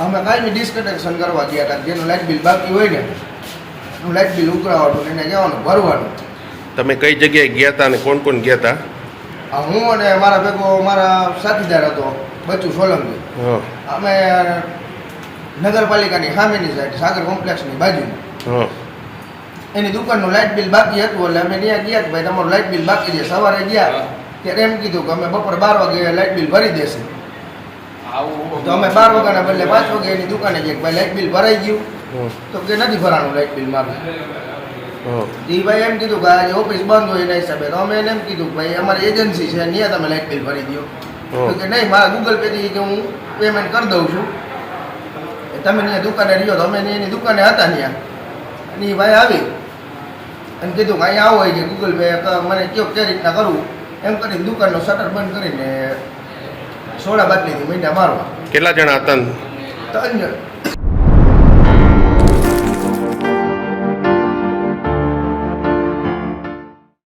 અમે કાંઈ ડિસ્કનેક્શન કરવા ગયા હતા, જેનું લાઇટ બિલ બાકી હોય ને એનું લાઇટ બિલ ઉઘરાવવાનું એને કહેવાનું ભરવાનું. તમે કઈ જગ્યાએ ગયા હતા અને કોણ કોણ ગયા હતા? હું અને મારા ભેગો મારા સાથીદાર હતો બચ્ચુ સોલંકી. અમે નગરપાલિકાની સામેની સાઈડ સાગર કોમ્પ્લેક્સની બાજુમાં એની દુકાનનું લાઇટ બિલ બાકી હતું એટલે અમે ત્યાં ગયા કે ભાઈ તમારું લાઇટ બિલ બાકી છે. સવારે ગયા ત્યારે એમ કીધું કે અમે બપોર 12 વાગે લાઇટ બિલ ભરી દેશે. તો અમે 12 વાગ્યાના બદલે 5 વાગે એની દુકાને જઈએ ભાઈ લાઇટ બિલ ભરાઈ ગયું, તો કે નથી ભરાનું લાઇટ બિલ મારું. એ ભાઈ એમ કીધું કે આજે ઓફિસ બંધ હોય એના હિસાબે. તો અમે એને એમ કીધું કે ભાઈ અમારી એજન્સી છે ત્યાં તમે લાઇટ બિલ ભરી દો. તો કે નહીં, મારા ગૂગલ પેથી કે હું પેમેન્ટ કરી દઉં છું, તમે ત્યાં દુકાને રહ્યો. તો અમે એની દુકાને હતા ત્યાં અને એ ભાઈ આવી અને કીધું કે અહીંયા આવો હોય કે ગૂગલ પે મને કયો કઈ રીતના કરવું એમ કરીને દુકાનનો શટર બંધ કરીને સોડા બાટલીથી મીંડા મારવા. કેટલા જણા હતા? 3 જણ.